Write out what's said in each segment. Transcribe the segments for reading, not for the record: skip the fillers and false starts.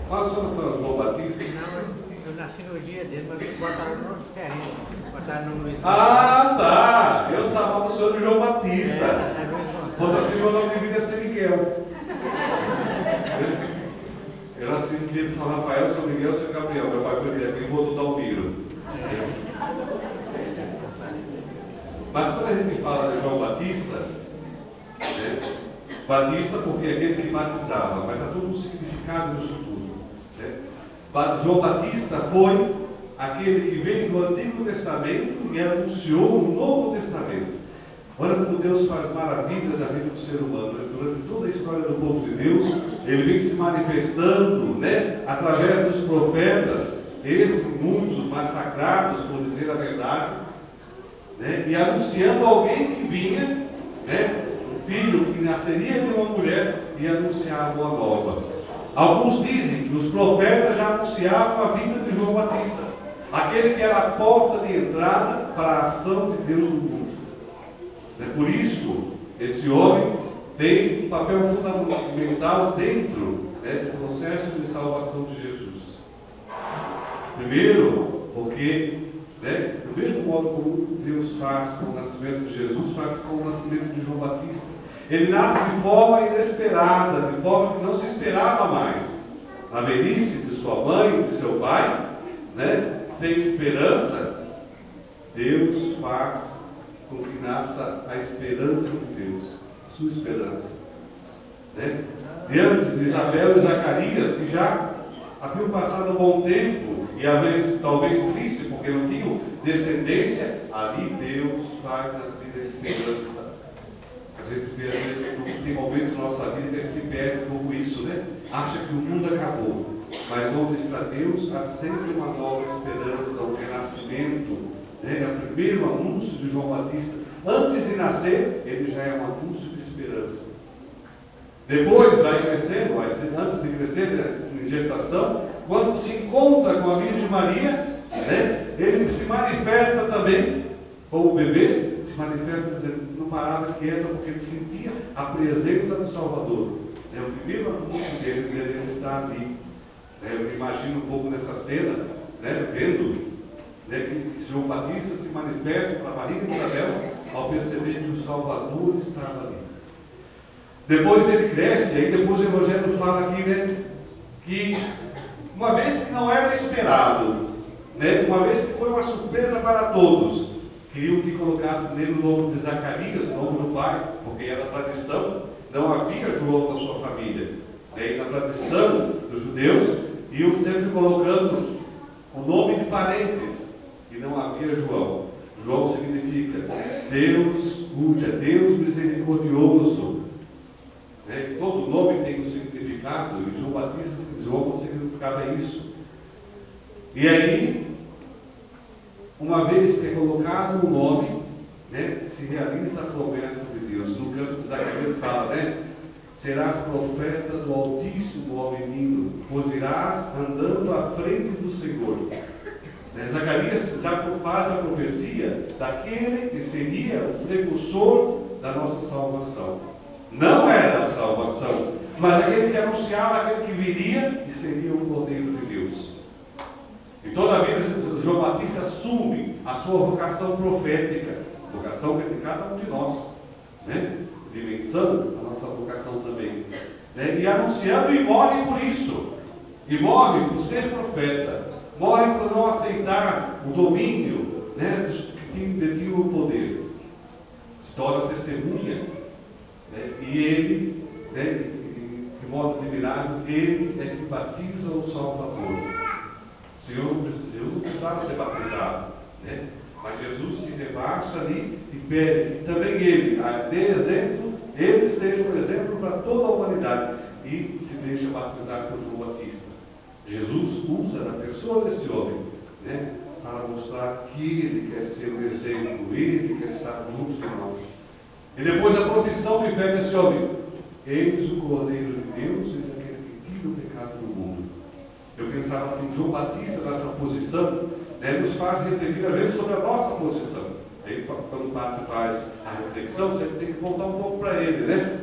Qual são os João Batista? Não, eu nasci no dia dele, mas botaram nome diferente. Botaram no Luiz. Ah, tá! Eu sabia o senhor do João Batista. É Luiz Fosse assim, meu nome de vida é ser Miguel. Eu nasci no dia de São Rafael, São Miguel, São Gabriel. Meu pai foi direto, ele voltou Dalmiro. Mas quando a gente fala de João Batista, né, Batista porque é aquele que batizava, mas há todo um significado nisso tudo. Né? João Batista foi aquele que veio do Antigo Testamento e anunciou o Novo Testamento. Olha como Deus faz maravilhas da vida do ser humano. Né? Durante toda a história do povo de Deus, ele vem se manifestando, né, através dos profetas, estes muitos massacrados, por dizer a verdade, né, e anunciando alguém que vinha, né, um filho que nasceria de uma mulher e anunciar a boa nova. Alguns dizem que os profetas já anunciavam a vinda de João Batista, aquele que era a porta de entrada para a ação de Deus no mundo. Por isso, esse homem tem um papel fundamental dentro, né, do processo de salvação de Jesus. Primeiro, porque, né, do mesmo modo como Deus faz com o nascimento de Jesus, faz com o nascimento de João Batista. Ele nasce de forma inesperada, de forma que não se esperava mais. Na velhice de sua mãe e de seu pai, né, sem esperança, Deus faz com que nasça a esperança de Deus, a sua esperança. Né? Diante de Isabel e Zacarias, que já haviam passado um bom tempo, e às vezes talvez triste, porque não tinham descendência, ali Deus faz nascer a esperança. A gente vê, às vezes, tem momentos na nossa vida que a gente perde um pouco isso, né? Acha que o mundo acabou, mas onde está Deus, há sempre uma nova esperança, um renascimento. É o primeiro anúncio de João Batista. Antes de nascer, ele já é um anúncio de esperança. Depois, vai crescendo, antes de crescer, né, em gestação, quando se encontra com a Virgem Maria, né, ele se manifesta também, como o bebê, se manifesta dizendo, não parava quieta, porque ele sentia a presença do Salvador. O primeiro anúncio dele, ele está ali. Eu me imagino um pouco nessa cena, né, vendo, né, que João Batista se manifesta para Maria e Isabel ao perceber que o Salvador estava ali. Depois ele cresce, aí depois o Evangelho fala aqui, né, que uma vez que não era esperado, né, uma vez que foi uma surpresa para todos, queriam que colocasse nele o nome de Zacarias, o nome do pai, porque era tradição, não havia João na sua família. E na tradição dos judeus, iam sempre colocando o nome de parentes. E não havia João. João significa Deus cuida, Deus misericordioso. Todo nome tem um significado, e João Batista, João significava isso. E aí, uma vez que é colocado o nome, né, se realiza a promessa de Deus. No canto de Zacarias fala, né? Serás profeta do Altíssimo, ó menino, pois irás andando à frente do Senhor. Zacarias já faz a profecia daquele que seria o precursor da nossa salvação. Não era a salvação, mas aquele que anunciava aquele que viria e seria o Cordeiro de Deus. E toda vez João Batista assume a sua vocação profética, vocação que é de cada um de nós, né? Dimensão a nossa vocação também, né? E anunciando, e morre por isso, e morre por ser profeta. Morre por não aceitar o domínio, né, dos que detinham o poder. Se torna testemunha, né, e ele, né, de modo admirável, ele é que batiza o Salvador. O Senhor não precisava ser batizado, né, mas Jesus se rebaixa ali e pede que também ele dê exemplo, ele seja um exemplo para toda a humanidade e se deixa batizar por João Batista. Jesus usa na pessoa desse homem, né, para mostrar que ele quer ser um exemplo, ele quer estar junto de nós. E depois a profissão de fé desse homem: eis o Cordeiro de Deus, eis aquele que tira o pecado do mundo. Eu pensava assim, João Batista nessa posição, né, nos faz refletir às vezes sobre a nossa posição. Aí quando o padre faz a reflexão, você tem que voltar um pouco para ele, né?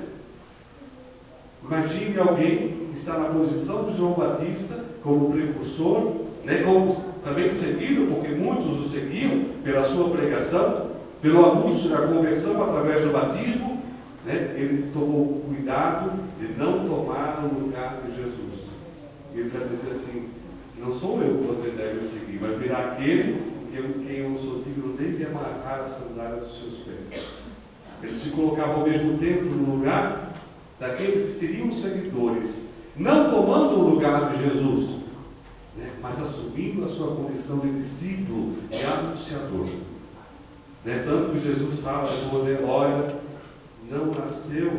Imagine alguém que está na posição de João Batista, como precursor, né, como também seguido, porque muitos o seguiam pela sua pregação, pelo anúncio da conversão através do batismo, né, ele tomou cuidado de não tomar o lugar de Jesus. Ele vai dizer assim: não sou eu que você deve seguir, mas virá aquele quem eu sou digno nem de amarrar a sandália dos seus pés. Ele se colocava ao mesmo tempo no lugar daqueles que seriam os seguidores, não tomando o lugar de Jesus, né, mas assumindo a sua condição de discípulo, de anunciador. Né, tanto que Jesus fala de olha, não nasceu,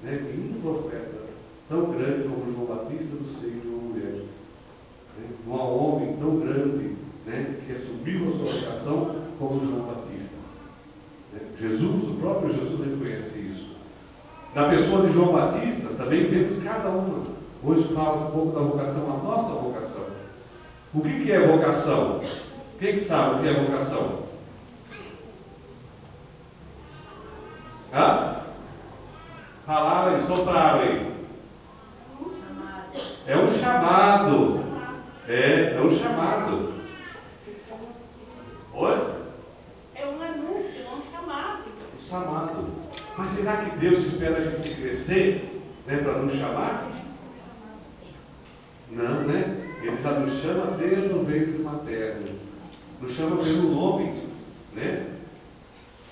né, nenhum profeta tão grande como João Batista do seio de uma mulher. Né, não há homem tão grande, né, que assumiu a sua vocação como João Batista. Né, Jesus, o próprio Jesus reconhece isso. Na pessoa de João Batista, também vemos cada uma. Hoje fala um pouco da vocação, a nossa vocação. O que é vocação? Quem sabe o que é vocação? Hã? Falaram aí, sopraram aí. É um chamado. É um chamado. Oi? É um anúncio, é um chamado. Um chamado. Mas será que Deus espera a gente crescer, né, para nos chamar? Não, né? Ele já nos chama desde o ventre materno. Nos chama pelo nome, né?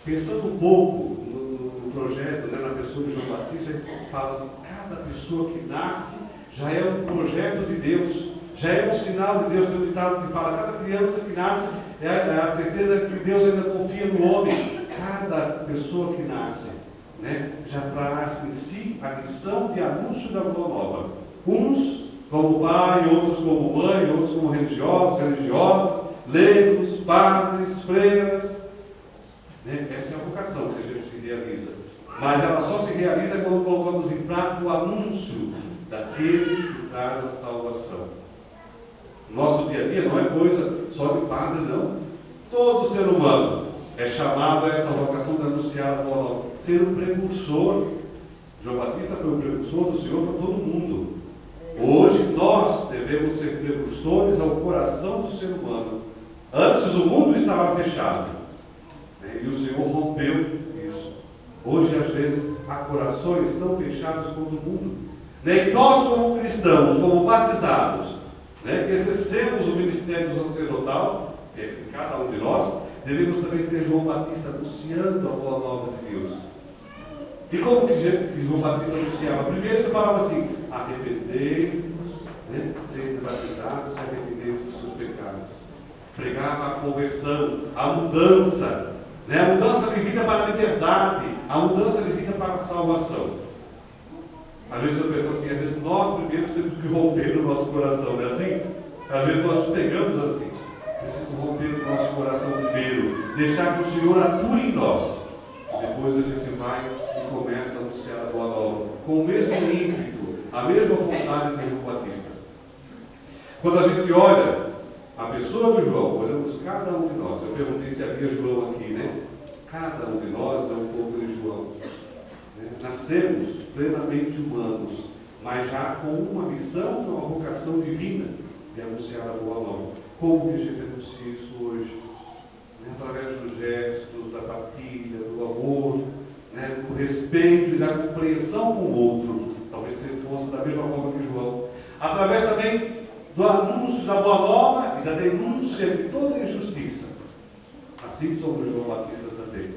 Pensando um pouco no projeto, né, na pessoa de João Batista, a gente fala assim: cada pessoa que nasce já é um projeto de Deus, já é um sinal de Deus. Tem um ditado que fala: cada criança que nasce é a certeza que Deus ainda confia no homem. Cada pessoa que nasce, né, já traz em si a missão de anúncio da boa nova. Uns como pai, outros como mãe, outros como religiosos, religiosas, leigos, padres, freiras. Né? Essa é a vocação que a gente se realiza. Mas ela só se realiza quando colocamos em prática o anúncio daquele que traz a salvação. Nosso dia a dia não é coisa só de padre, não. Todo ser humano é chamado a essa vocação de anunciar a boa nova, ser um precursor. João Batista foi o precursor do Senhor para todo mundo. Hoje nós devemos ser precursores ao coração do ser humano. Antes o mundo estava fechado, né, e o Senhor rompeu isso. Hoje às vezes há corações tão fechados quanto o mundo. Né, e nós como cristãos, como batizados, né, que exercemos o ministério sacerdotal, cada um de nós, devemos também ser João Batista anunciando a boa nova de Deus. E como que João Batista anunciava? Primeiro ele falava assim: arrependei-vos, né, sede batizados, arrependei-vos dos seus pecados. Pregava a conversão, a mudança, né, a mudança de vida para a liberdade, a mudança de vida para a salvação. Às vezes eu penso assim: às vezes nós primeiro temos que romper no nosso coração, não é assim? Às vezes nós pegamos assim: preciso romper no nosso coração primeiro, deixar que o Senhor atue em nós. Depois a gente vai e começa a anunciar a boa nova, com o mesmo ímpeto, a mesma vontade de João Batista. Quando a gente olha a pessoa do João, olhamos cada um de nós. Eu perguntei se havia João aqui, né? Cada um de nós é um pouco de João. Né? Nascemos plenamente humanos, mas já com uma missão, uma vocação divina de anunciar a boa nova. Como que a gente anuncia isso hoje? Né? Através dos gestos, da partilha, do amor, né? Do respeito e da compreensão com o outro. Talvez se fosse da mesma forma que João. Através também do anúncio da boa nova e da denúncia de toda injustiça. Assim somos João Batista também.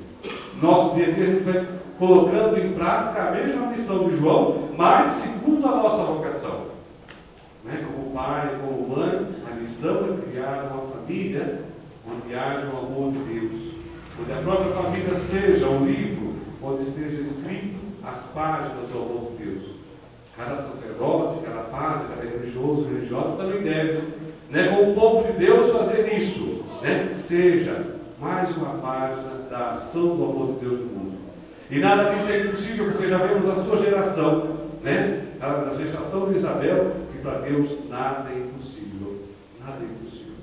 Nosso dia a dia a gente vai colocando em prática a mesma missão de João, mas segundo a nossa vocação. Né? Como pai, como mãe, a missão é criar uma família onde haja o amor de Deus, onde a própria família seja um livro onde esteja escrito as páginas do amor de Deus. Cada sacerdote, cada padre, cada religioso, religiosa também deve, né, como o povo de Deus, fazer isso, né, seja mais uma página da ação do amor de Deus no mundo. E nada disso é impossível, porque já vemos a sua geração, né, a geração de Isabel, que para Deus nada é impossível. Nada é impossível.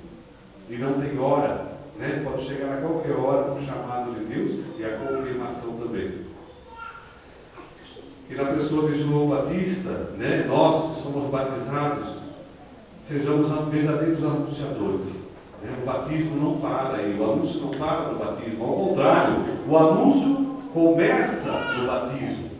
E não tem hora, né, pode chegar a qualquer hora com o chamado de Deus e a confirmação também. que na pessoa de João Batista, né, nós que somos batizados, sejamos verdadeiros anunciadores. Né? O batismo não para aí, o anúncio não para no batismo, ao contrário, o anúncio começa no batismo.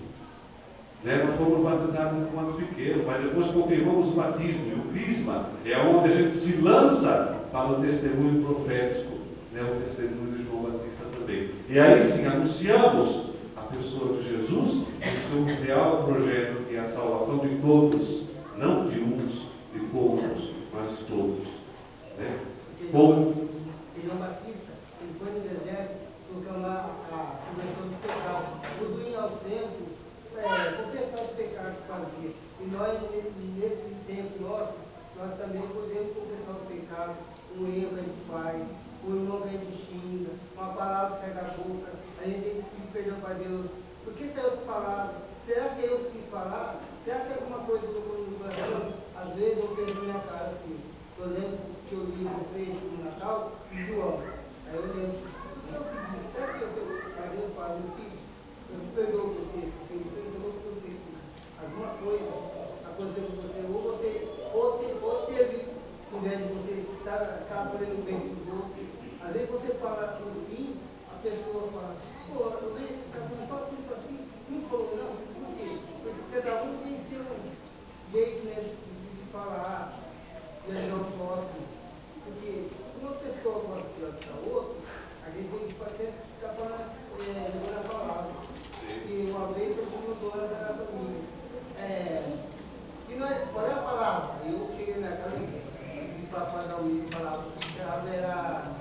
Né? Nós fomos batizados quando pequenos, mas depois confirmamos o batismo, e o crisma é onde a gente se lança para o testemunho profético, né? O testemunho de João Batista também. E aí sim, anunciamos a pessoa de Jesus e o seu real projeto, que é a salvação de todos, não de uns, de poucos, mas de todos. Né? João Batista, ele foi no deserto proclamar a conversão dos pecados, tudo em ao tempo, confessar os pecados que fazia. E nós, nesse tempo nosso, nós também podemos confessar os pecados, um erro que a gente faz, um irmão que a gente xinga, uma palavra que sai da boca, a gente tem que pedir perdão para Deus. Por que saiu essa palavra? Será que eu quis falar? Será que é alguma coisa que eu estou no coração? Às vezes eu penso na minha cara assim. Eu lembro que eu li um trecho no Natal e João. Aí eu lembro, será que a Deus fala, meu filho, eu te perdoo você, porque você perdoou por você. Alguma coisa aconteceu com você, ou teve, em vez de você estar fazendo bem para os outros. Às vezes você fala no fim, a pessoa fala, pô, eu vejo que está falando isso assim, não falou não, por quê? Porque cada um tem seu jeito, né, de falar, de ajudar o próximo. Porque uma pessoa pode ajudar a outra, a gente tem que ficar falando a palavra. E uma vez eu fui motora da família. E nós, qual é a palavra? Eu cheguei na casa e papai da William falava, ela era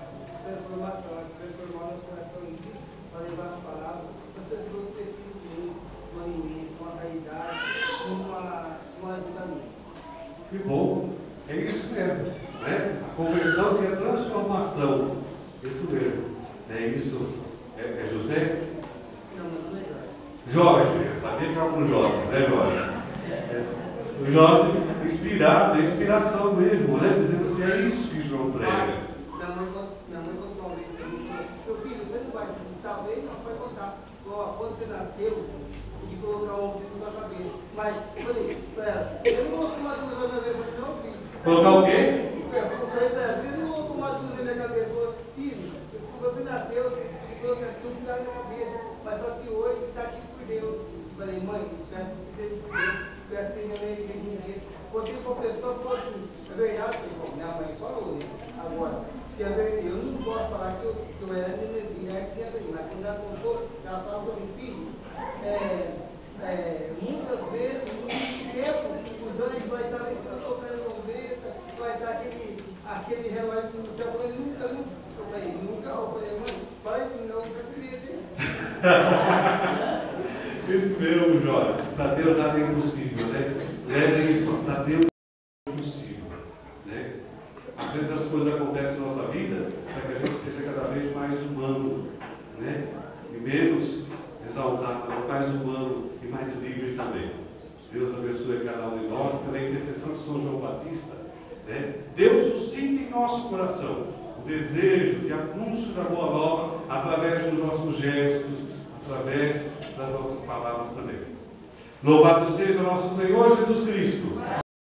transformar no coração em Cristo, para levar as palavras. As pessoas precisam de um alimento, uma caridade, uma ajudamento. Que bom, é isso mesmo. Né? A conversão que é transformação. Isso mesmo. É isso. É José? Não é Jorge. Jorge, eu sabia que era um Jorge, né, Jorge? O Jorge, inspirado, é inspiração mesmo, né? Dizendo assim, é isso que João prega. Minha mãe contou uma vez para mim, meu filho, você não vai, talvez não vai contar. Quando você nasceu, de colocar um filho na cabeça. Mas, eu falei, espera, eu não vou tomar duas na minha cabeça, não, filho. Colocar o quê? Eu não vou tomar duas na minha cabeça, filho, você nasceu, você colocou tudo na minha cabeça, mas só que hoje está aqui por Deus. Eu falei, mãe, espero que seja por Deus, espero que minha mãe veja um dia. Você for pessoa, fosse, é verdade, irmão, minha mãe falou, né? Agora, se é verdade, eu não posso falar que eu era mineira, mas quando ela contou, ela falou para mim, filho, muitas vezes, muito tempo, os anjos vai estar ali tocando trombeta, vai estar aquele relógio no céu, eu falei, nunca, mãe, fala isso não, eu queria ter. Isso mesmo, Jorge. Para Deus nada é impossível, né? Leve isso, para Deus é impossível. Né? Às vezes as coisas acontecem na nossa vida para que a gente seja cada vez mais humano, né? E menos exaltado, mais humano e mais livre também. Deus abençoe cada um de nós, pela intercessão de São João Batista. Né? Deus suscita em nosso coração o desejo de anúncio da boa nova através dos nossos gestos, através das nossas palavras também. Louvado seja nosso Senhor Jesus Cristo.